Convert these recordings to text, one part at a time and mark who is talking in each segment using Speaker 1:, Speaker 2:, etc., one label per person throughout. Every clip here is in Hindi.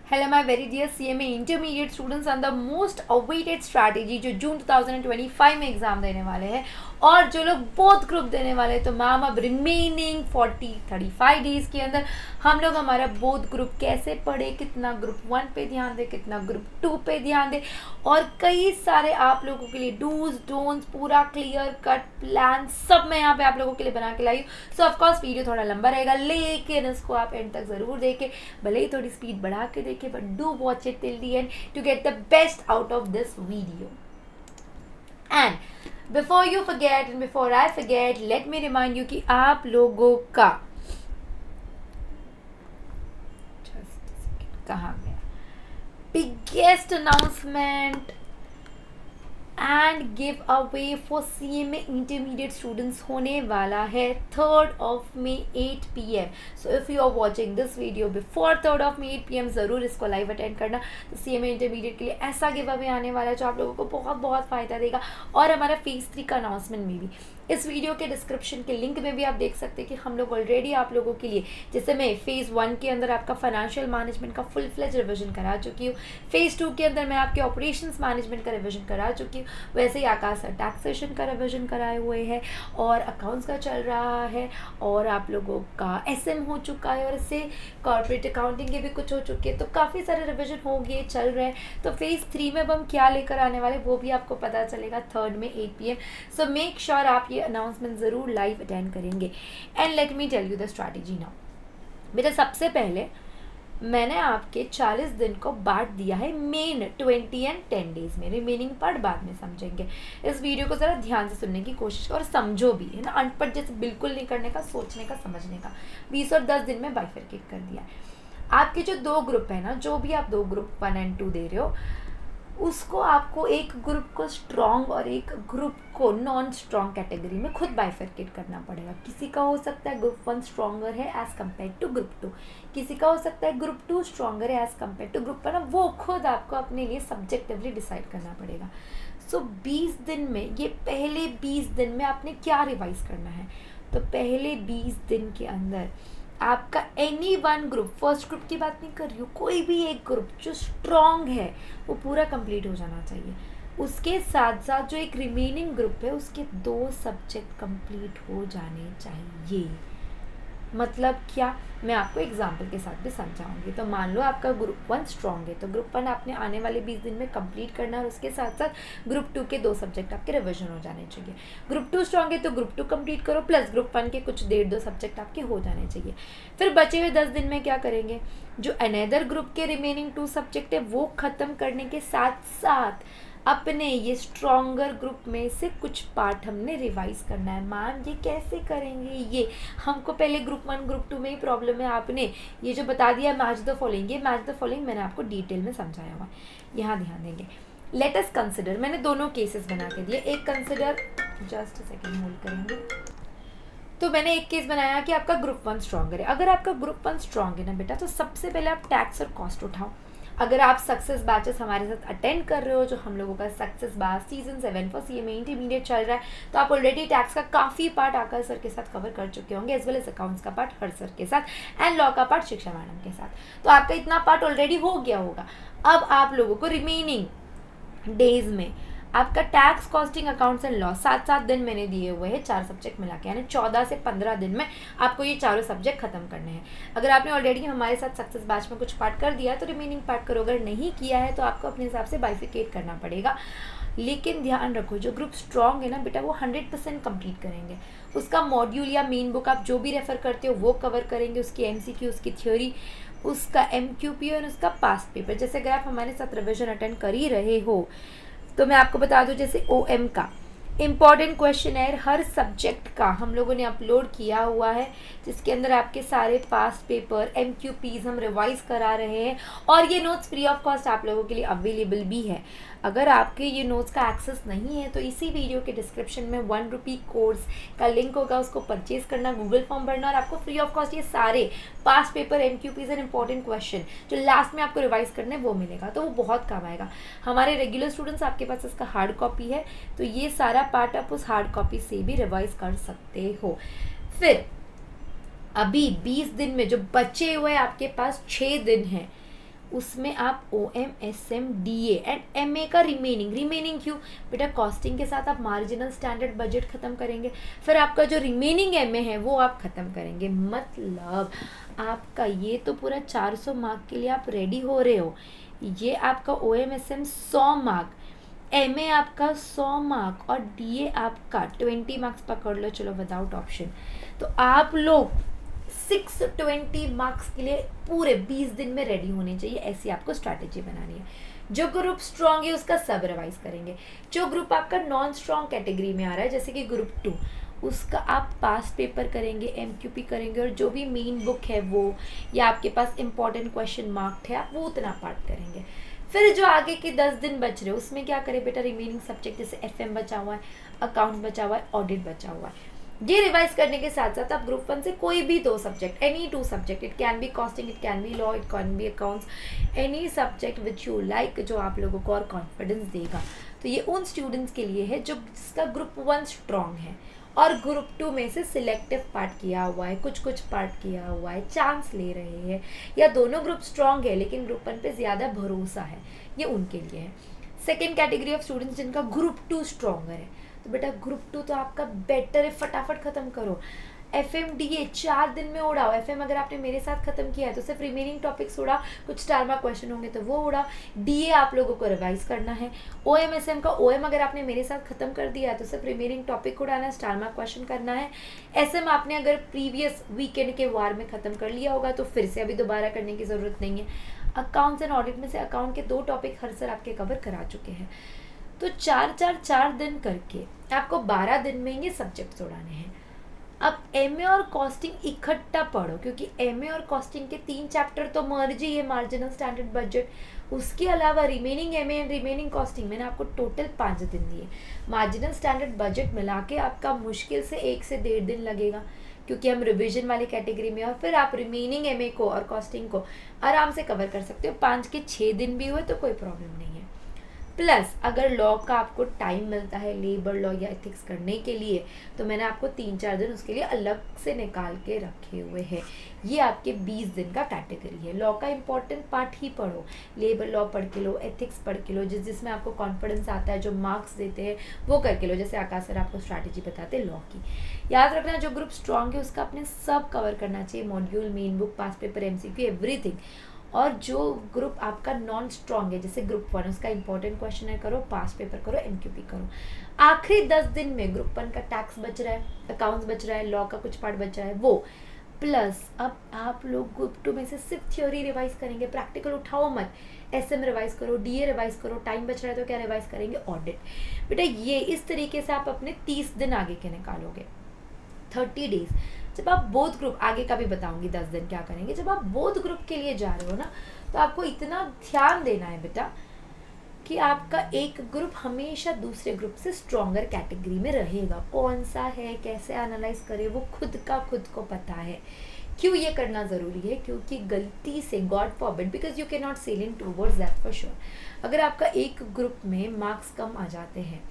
Speaker 1: Hello my very dear CMA intermediate students and the most awaited strategy जो जून 2025 में एग्जाम देने वाले हैं और जो लोग बोथ ग्रुप देने वाले हैं, तो मैम अब रिमेनिंग 35 डेज के अंदर हम लोग हमारा बोथ ग्रुप कैसे पढ़े, कितना ग्रुप 1 पे ध्यान दे, कितना ग्रुप 2 पे ध्यान दे, और कई सारे आप लोगों के लिए डूज डोंट्स पूरा क्लियर कट प्लान सब मैं यहाँ पे आप लोगों के लिए बना के लाई हूँ। सो ऑफकोर्स वीडियो थोड़ा लंबा रहेगा, लेकिन इसको आप एंड तक ज़रूर देखें, भले ही थोड़ी स्पीड बढ़ा के देखें, but do watch it till the end to get the best out of this video. And before you forget and before I forget, let me remind you कि आप लोगों का कहाँ गया biggest announcement and giveaway for CMA intermediate students होने वाला है 3rd of May 8 PM. So if you are watching this video before 3rd of May 8 PM ज़रूर इसको लाइव अटेंड करना. तो CMA इंटरमीडिएट के लिए ऐसा गिव अवे आने वाला है जो आप लोगों को बहुत बहुत फ़ायदा देगा. और हमारा फेज़ 3 का अनाउंसमेंट में भी इस वीडियो के डिस्क्रिप्शन के लिंक में भी आप देख सकते हैं कि हम लोग ऑलरेडी आप लोगों के लिए, जैसे मैं फेज़ 1 के अंदर आपका फाइनेंशियल मैनेजमेंट का फुल फ्लेज रिविजन करा चुकी हूँ, फेज़ 2 के अंदर मैं आपके ऑपरेशंस मैनेजमेंट का रिविजन करा चुकी हूँ, वैसे ही आकाश सर टैक्सेशन का रिविजन कराए हुए हैं और अकाउंट्स का चल रहा है और आप लोगों का SM हो चुका है और इससे कॉर्पोरेट अकाउंटिंग के भी कुछ हो चुके हैं. तो काफ़ी सारे रिविजन हो गए, चल रहे हैं. तो फेज़ 3 में अब हम क्या लेकर आने वाले वो भी आपको पता चलेगा 3rd में 8 PM. सो मेक श्योर आप ये अनाउंसमेंट ज़रूर लाइव अटेंड करेंगे. And let me tell you the strategy now. बेटा सबसे पहले मैंने आपके 40 दिन को बांट दिया है मेन 20 एंड 10 डेज में. रिमेनिंग पार्ट बाद में समझेंगे. इस वीडियो को ज़रा ध्यान से सुनने की कोशिश और समझो भी, है ना. अनपढ़ जैसे बिल्कुल नहीं करने का, सोचने का, समझने का. 20 और 10 दिन में बाइफरकेट कर दिया है. आपके जो 2 ग्रुप है ना, जो भी आप 2 ग्रुप 1 एंड 2 दे रहे हो, उसको आपको एक ग्रुप को स्ट्रॉन्ग और एक ग्रुप को नॉन स्ट्रॉन्ग कैटेगरी में खुद बाइफरकेट करना पड़ेगा. किसी का हो सकता है ग्रुप 1 स्ट्रॉन्गर है एज़ कम्पेयर टू ग्रुप 2, किसी का हो सकता है ग्रुप 2 स्ट्रॉन्गर है एज़ कम्पेयर टू ग्रुप 1. वो खुद आपको अपने लिए सब्जेक्टिवली डिसाइड करना पड़ेगा. सो 20 दिन में, ये पहले 20 दिन में आपने क्या रिवाइज करना है, तो पहले 20 दिन के अंदर आपका any one group, first group की बात नहीं कर रही हूँ, कोई भी एक ग्रुप जो स्ट्रॉन्ग है वो पूरा कंप्लीट हो जाना चाहिए. उसके साथ साथ जो एक रिमेनिंग ग्रुप है उसके 2 सब्जेक्ट कंप्लीट हो जाने चाहिए. मतलब क्या, मैं आपको एग्जाम्पल के साथ भी समझाऊंगी. तो मान लो आपका ग्रुप 1 स्ट्रॉन्ग है, तो ग्रुप 1 आपने आने वाले 20 दिन में कंप्लीट करना है और उसके साथ साथ ग्रुप 2 के 2 सब्जेक्ट आपके रिवीजन हो जाने चाहिए. ग्रुप 2 स्ट्रॉन्ग है तो ग्रुप 2 कंप्लीट करो, प्लस ग्रुप 1 के कुछ 1.5-2 सब्जेक्ट आपके हो जाने चाहिए. फिर बचे हुए 10 दिन में क्या करेंगे, जो अनदर ग्रुप के रिमेनिंग 2 सब्जेक्ट है वो ख़त्म करने के साथ साथ अपने ये स्ट्रॉन्गर ग्रुप में से कुछ पार्ट हमने रिवाइज करना है. मैम ये कैसे करेंगे, ये हमको पहले ग्रुप 1 ग्रुप 2 में ही प्रॉब्लम है. आपने ये जो बता दिया मैच द फॉलोइंग, ये मैच द फॉलोइंग मैंने आपको डिटेल में समझाया हुआ है. यहाँ ध्यान देंगे. लेट अस कंसिडर, मैंने दोनों केसेस बना के दिए. एक कंसिडर, जस्ट सेकेंड होल्ड करेंगे. तो मैंने एक केस बनाया कि आपका ग्रुप 1 स्ट्रॉन्गर है. अगर आपका ग्रुप 1 स्ट्रॉन्ग है ना बेटा, तो सबसे पहले आप टैक्स और कॉस्ट उठाओ. अगर आप सक्सेस बैचेस हमारे साथ अटेंड कर रहे हो, जो हम लोगों का success batch season 7 for CMA intermediate चल रहा है, तो आप ऑलरेडी टैक्स का काफ़ी पार्ट आकाश सर के साथ कवर कर चुके होंगे, एज वेल एज अकाउंट्स का पार्ट हर सर के साथ एंड लॉ का पार्ट शिक्षा मैडम के साथ. तो आपका इतना पार्ट ऑलरेडी हो गया होगा. अब आप लोगों को रिमेनिंग डेज में आपका tax, costing, accounts and law 7-7 दिन मैंने दिए हुए हैं, 4 सब्जेक्ट मिला के, यानी 14 से 15 दिन में आपको ये चारों सब्जेक्ट खत्म करने हैं. अगर आपने ऑलरेडी हमारे साथ सक्सेस बैच में कुछ पार्ट कर दिया है तो रिमेनिंग पार्ट करो, अगर नहीं किया है तो आपको अपने हिसाब से बाइफिकेट करना पड़ेगा. लेकिन ध्यान रखो, जो ग्रुप स्ट्रॉन्ग है ना बेटा, वो 100% कंप्लीट करेंगे. उसका मॉड्यूल या मेन बुक आप जो भी रेफर करते हो वो कवर करेंगे, उसकी MCQ, उसकी थ्योरी, उसका MQP और उसका पास्ट पेपर. जैसे अगर आप हमारे साथ रिविजन अटेंड कर ही रहे हो तो मैं आपको बता दूं, जैसे OM का इम्पॉर्टेंट क्वेश्चनर हर सब्जेक्ट का हम लोगों ने अपलोड किया हुआ है, जिसके अंदर आपके सारे पास्ट पेपर, MQPs हम रिवाइज करा रहे हैं और ये नोट्स फ्री ऑफ कॉस्ट आप लोगों के लिए अवेलेबल भी है. अगर आपके ये नोट्स का एक्सेस नहीं है तो इसी वीडियो के डिस्क्रिप्शन में 1 रुपी कोर्स का लिंक होगा, उसको परचेज करना, गूगल फॉर्म भरना और आपको फ्री ऑफ कॉस्ट ये सारे past paper, MQPs and important question जो लास्ट में आपको रिवाइज करने वो मिलेगा. तो वो बहुत काम आएगा. हमारे रेगुलर स्टूडेंट्स, आपके पास इसका हार्ड कॉपी है तो ये सारा पार्ट आप उस हार्ड कॉपी से भी रिवाइज कर सकते हो. फिर अभी 20 दिन में जो बचे हुए आपके पास 6 दिन हैं, उसमें आप O M S M D and M A का रिमेनिंग क्यों बेटा, कॉस्टिंग के साथ आप मार्जिनल स्टैंडर्ड बजट खत्म करेंगे, फिर आपका जो रिमेनिंग एम ए है वो आप खत्म करेंगे। मतलब आपका ये तो पूरा 400 मार्क के लिए आप रेडी हो रहे हो। ये आपका O M S M 100 mark, M A आपका 100 मार्क और डी ए आपका 20 मार्क्स पकड़ लो, चलो विदाउट ऑप्शन। तो आप लोग 620 मार्क्स के लिए पूरे 20 दिन में रेडी होने चाहिए। ऐसी आपको स्ट्रैटेजी बनानी है। जो ग्रुप स्ट्रांग है उसका सब रिवाइज करेंगे। जो ग्रुप आपका नॉन स्ट्रांग कैटेगरी में आ रहा है जैसे कि ग्रुप 2, उसका आप पास पेपर करेंगे, एमक्यूपी करेंगे और जो भी मेन बुक है वो या आपके पास इंपॉर्टेंट क्वेश्चन मार्क्ड है आप वो उतना पार्ट करेंगे। फिर जो आगे के 10 दिन बच रहे उसमें क्या करें बेटा, रिमेनिंग सब्जेक्ट जैसे एफएम बचा हुआ है, अकाउंट्स बचा हुआ है, ऑडिट बचा हुआ है, ये रिवाइज करने के साथ साथ आप ग्रुप 1 से कोई भी 2 subject, any 2 subject, it can be costing, it can be law, it can be accounts, any subject which you like, जो आप लोगों को और कॉन्फिडेंस देगा। तो ये उन स्टूडेंट्स के लिए है जो जिसका ग्रुप 1 स्ट्रांग है और ग्रुप 2 में से सिलेक्टिव पार्ट किया हुआ है, कुछ पार्ट किया हुआ है, चांस ले रहे हैं, या दोनों ग्रुप स्ट्रांग है लेकिन ग्रुप 1 पे ज़्यादा भरोसा है, ये उनके लिए है। सेकेंड कैटेगरी ऑफ स्टूडेंट्स जिनका ग्रुप 2 स्ट्रांगर है, तो बेटा ग्रुप 2 तो आपका बेटर है, फटाफट खत्म करो। एफ एम डी ए 4 दिन में उड़ाओ। एफ एम अगर आपने मेरे साथ खत्म किया है तो सिर्फ रिमेनिंग टॉपिक्स उड़ा, कुछ स्टार मार्क क्वेश्चन होंगे तो वो उड़ा। डी ए आप लोगों को रिवाइज करना है। ओ एम एस एम का ओ एम अगर आपने मेरे साथ खत्म कर दिया है तो सिर्फ रिमेनिंग टॉपिक उड़ाना है, स्टार मार्क क्वेश्चन करना है। एस एम आपने अगर प्रीवियस वीकेंड के वार में खत्म कर लिया होगा तो फिर से अभी दोबारा करने की ज़रूरत नहीं है। अकाउंट्स एंड ऑडिट में से अकाउंट के 2 टॉपिक हर सर आपके कवर करा चुके हैं। तो 4 दिन करके आपको 12 दिन में ये सब्जेक्ट्स उड़ाने हैं। अब एमए और कॉस्टिंग इकट्ठा पढ़ो क्योंकि एमए और कॉस्टिंग के 3 चैप्टर तो मर्ज ही है, मार्जिनल स्टैंडर्ड बजट। उसके अलावा remaining MA and remaining costing मैंने आपको टोटल 5 दिन दिए। मार्जिनल स्टैंडर्ड बजट मिला के आपका मुश्किल से 1 से 1.5 दिन लगेगा क्योंकि हम रिवीजन वाली कैटेगरी में, और फिर आप रिमेनिंग एमए को और कॉस्टिंग को आराम से कवर कर सकते हो। 5 के 6 दिन भी हुए तो कोई प्रॉब्लम नहीं है। प्लस अगर लॉ का आपको टाइम मिलता है लेबर लॉ या एथिक्स करने के लिए तो मैंने आपको 3-4 दिन उसके लिए अलग से निकाल के रखे हुए हैं। ये आपके 20 दिन का कैटेगरी है। लॉ का इंपॉर्टेंट पार्ट ही पढ़ो, लेबर लॉ पढ़ के लो, एथिक्स पढ़ के लो, जिसमें आपको कॉन्फिडेंस आता है, जो मार्क्स देते हैं वो करके लो, जैसे आकाश सर आपको स्ट्रैटेजी बताते हैं लॉ की। याद रखना जो ग्रुप स्ट्रांग है उसका अपने सब कवर करना चाहिए, मॉड्यूल, मेन बुक, पास पेपर, एमसीक्यू, एवरीथिंग। और जो ग्रुप आपका नॉन स्ट्रांग है जैसे ग्रुप 1, उसका इंपॉर्टेंट क्वेश्चन है करो, पास पेपर करो, एमक्यूपी करो। आखिरी 10 दिन में ग्रुप 1 का टैक्स बच रहा है, अकाउंट्स बच रहा है, लॉ का कुछ पार्ट बच रहा है वो। प्लस अब आप लोग ग्रुप 2 में से सिर्फ थ्योरी रिवाइज करेंगे, प्रैक्टिकल उठाओ मत। एसएम रिवाइज करो, डीए रिवाइज करो, टाइम बच रहा है तो क्या रिवाइज करेंगे, ऑडिट। बेटा ये इस तरीके से आप अपने 30 दिन आगे के निकालोगे। 30 डेज जब आप बोथ ग्रुप, आगे का भी बताऊंगी 10 दिन क्या करेंगे, जब आप बोथ ग्रुप के लिए जा रहे हो ना तो आपको इतना ध्यान देना है बेटा कि आपका एक ग्रुप हमेशा दूसरे ग्रुप से स्ट्रॉन्गर कैटेगरी में रहेगा। कौन सा है, कैसे एनालाइज करे, वो खुद को पता है। क्यों ये करना ज़रूरी है, क्योंकि गलती से God forbid, because you can not sail in towards that for sure, अगर आपका एक ग्रुप में मार्क्स कम आ जाते हैं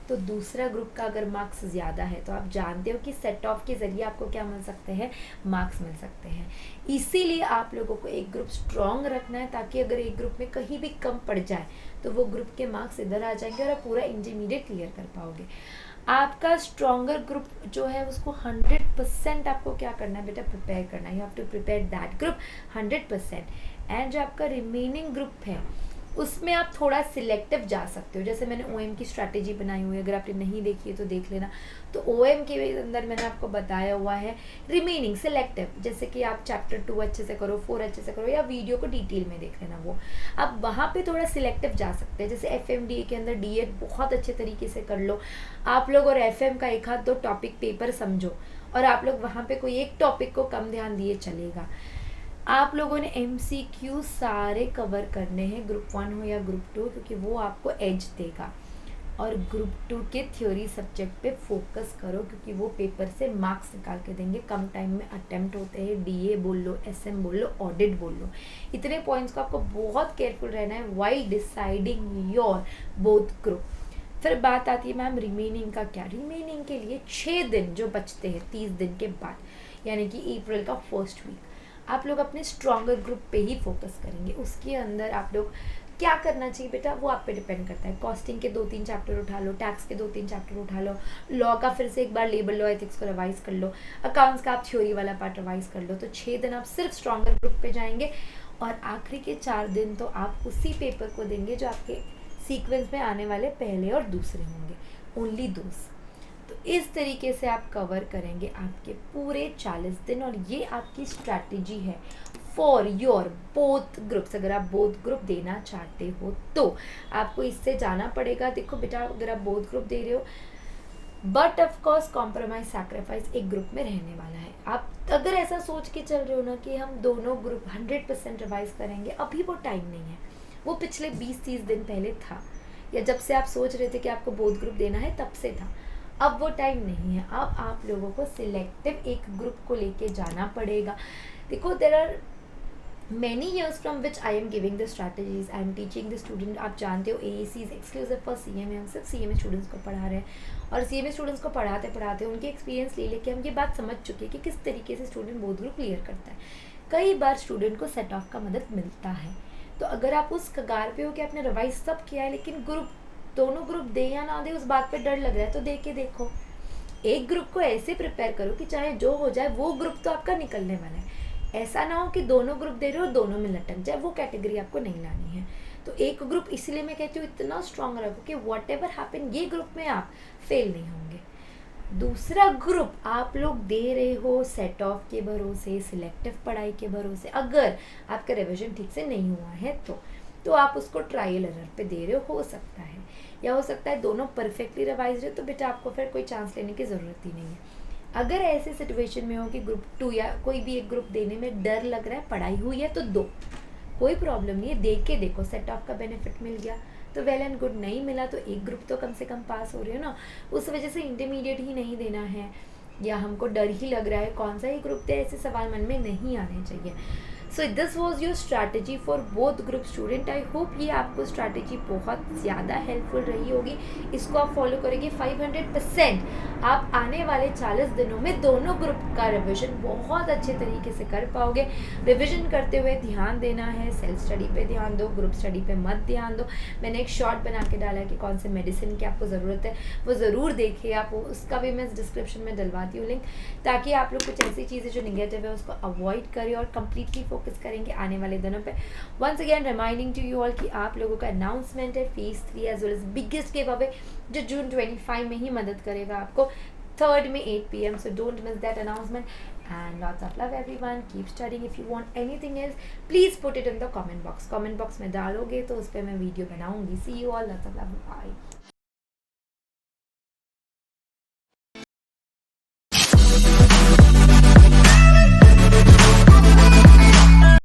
Speaker 1: तो दूसरा ग्रुप का अगर मार्क्स ज़्यादा है तो आप जानते हो कि सेट ऑफ के ज़रिए आपको क्या मिल सकते हैं, मार्क्स मिल सकते हैं। इसीलिए आप लोगों को एक ग्रुप स्ट्रॉन्ग रखना है ताकि अगर एक ग्रुप में कहीं भी कम पड़ जाए तो वो ग्रुप के मार्क्स इधर आ जाएंगे और आप पूरा इंटरमीडिएट क्लियर कर पाओगे। आपका स्ट्रॉन्गर ग्रुप जो है उसको 100% आपको क्या करना है बेटा, प्रिपेयर करना है। You have to prepare that group 100%। And जो आपका रिमेनिंग ग्रुप है उसमें आप थोड़ा सिलेक्टिव जा सकते हो, जैसे मैंने ओएम की स्ट्रैटेजी बनाई हुई है, अगर आपने नहीं देखी है तो देख लेना। तो ओएम के अंदर मैंने आपको बताया हुआ है रिमेनिंग सिलेक्टिव, जैसे कि आप चैप्टर 2 अच्छे से करो, 4 अच्छे से करो, या वीडियो को डिटेल में देख लेना। वो आप वहाँ पे थोड़ा सिलेक्टिव जा सकते हैं। जैसे एफएमडीए के अंदर डीएड बहुत अच्छे तरीके से कर लो आप लोग, और एफएम का 1-2 टॉपिक पेपर समझो, और आप लोग वहाँ पे कोई एक टॉपिक को कम ध्यान दिए चलेगा। आप लोगों ने एमसीक्यू सारे कवर करने हैं, ग्रुप 1 हो या ग्रुप 2, क्योंकि वो आपको एज देगा। और ग्रुप 2 के थ्योरी सब्जेक्ट पे फोकस करो क्योंकि वो पेपर से मार्क्स निकाल के देंगे। कम टाइम में अटेम्प्ट होते हैं, डीए बोल लो, एसएम बोल लो, ऑडिट बोल लो। इतने पॉइंट्स को आपको बहुत केयरफुल रहना है while deciding your both group. फिर बात आती है मैम रिमेनिंग का क्या। रिमेनिंग के लिए 6 दिन जो बचते हैं 30 दिन के बाद, यानी कि अप्रैल का फर्स्ट वीक, आप लोग अपने स्ट्रॉन्गर ग्रुप पे ही फोकस करेंगे। उसके अंदर आप लोग क्या करना चाहिए बेटा, वो आप पे डिपेंड करता है। कॉस्टिंग के 2-3 चैप्टर उठा लो, टैक्स के 2-3 चैप्टर उठा लो, लॉ का फिर से एक बार लेबर लॉ एथिक्स को रिवाइज कर लो, अकाउंट्स का आप थ्योरी वाला पार्ट रिवाइज कर लो। तो 6 दिन आप सिर्फ स्ट्रॉन्गर ग्रुप पे जाएंगे और आखिरी के 4 दिन तो आप उसी पेपर को देंगे जो आपके सीक्वेंस में आने वाले पहले और दूसरे होंगे, ओनली दोस्त। तो इस तरीके से आप कवर करेंगे आपके पूरे 40 दिन, और ये आपकी स्ट्रैटेजी है फॉर योर बोथ ग्रुप्स। अगर आप बोथ ग्रुप देना चाहते हो तो आपको इससे जाना पड़ेगा। देखो बेटा, अगर आप बोथ ग्रुप दे रहे हो, बट ऑफकोर्स कॉम्प्रोमाइज सैक्रिफाइस एक ग्रुप में रहने वाला है। आप अगर ऐसा सोच के चल रहे हो ना कि हम दोनों ग्रुप 100% रिवाइज करेंगे, अभी वो टाइम नहीं है। वो पिछले 20-30 दिन पहले था, या जब से आप सोच रहे थे कि आपको बोथ ग्रुप देना है तब से था। अब वो टाइम नहीं है। अब आप लोगों को सिलेक्टिव एक ग्रुप को लेके जाना पड़ेगा। देखो, there are many years from which I am giving the strategies, I am teaching the student। आप जानते हो AAC is exclusive for CMA, हम सिर्फ CMA स्टूडेंट्स को पढ़ा रहे हैं, और CMA स्टूडेंट्स को पढ़ाते पढ़ाते उनके एक्सपीरियंस ले लेके हम ये बात समझ चुके हैं कि किस तरीके से स्टूडेंट बोथ ग्रुप क्लियर करता है। कई बार स्टूडेंट को सेट ऑफ का मदद मिलता है। तो अगर आप उस कगार पे हो कि आपने रिवाइज सब किया है, लेकिन ग्रुप दोनों ग्रुप दे या ना दे उस बात पे डर लग रहा है, तो दे के देखो। एक ग्रुप को ऐसे प्रिपेयर करो कि चाहे जो हो जाए वो ग्रुप तो आपका निकलने वाला है। ऐसा ना हो कि दोनों ग्रुप दे रहे हो दोनों में लटक जाए, वो कैटेगरी आपको नहीं लानी है। तो एक ग्रुप इसलिए मैं कहती हूँ इतना स्ट्रांग रखो कि व्हाट एवर हैपन ये ग्रुप में आप फेल नहीं होंगे। दूसरा ग्रुप आप लोग दे रहे हो सेट ऑफ के भरोसे, सिलेक्टिव पढ़ाई के भरोसे। अगर आपका रिविजन ठीक से नहीं हुआ है तो आप उसको ट्रायल एरर पे दे रहे हो सकता है, या हो सकता है दोनों परफेक्टली रिवाइज हो, तो बेटा आपको फिर कोई चांस लेने की ज़रूरत ही नहीं है। अगर ऐसे सिचुएशन में हो कि ग्रुप 2 या कोई भी एक ग्रुप देने में डर लग रहा है, पढ़ाई हुई है तो दो, कोई प्रॉब्लम नहीं है, दे के देखो। सेट ऑफ का बेनिफिट मिल गया तो वेल एंड गुड, नहीं मिला तो एक ग्रुप तो कम से कम पास हो रही हो ना। उस वजह से इंटरमीडिएट ही नहीं देना है, या हमको डर ही लग रहा है कौन सा ही ग्रुप दे, ऐसे सवाल मन में नहीं आने चाहिए। So this was your strategy for both group student. I hope ये आपको स्ट्रैटेजी बहुत ज़्यादा हेल्पफुल रही होगी। इसको आप फॉलो करेंगे 500%। आप आने वाले 40 दिनों में दोनों ग्रुप का रिविजन बहुत अच्छे तरीके से कर पाओगे। रिविजन करते हुए ध्यान देना है, सेल्फ स्टडी पे ध्यान दो, ग्रुप स्टडी पे मत ध्यान दो। मैंने एक शॉर्ट बना के डाला है कि कौन से मेडिसिन की आपको ज़रूरत है, वो ज़रूर देखिए आप। उसका भी मैं डिस्क्रिप्शन में डलवाती हूँ लिंक, ताकि आप लोग कुछ ऐसी चीज़ें जो निगेटिव है उसको अवॉइड करें और कम्प्लीटली फोकस करेंगे आने वाले दिनों पे। Once again reminding to you all कि आप लोगों का अनाउंसमेंट है phase 3 as well as biggest giveaway, जो जून 25 में ही मदद करेगा आपको, 3rd में 8 PM। So don't miss that announcement and lots of love everyone. Keep studying. If you want anything else, please put it in the comment box. Comment box में डालोगे तो उस पर मैं वीडियो बनाऊंगी. See you all. Lots of love. Bye.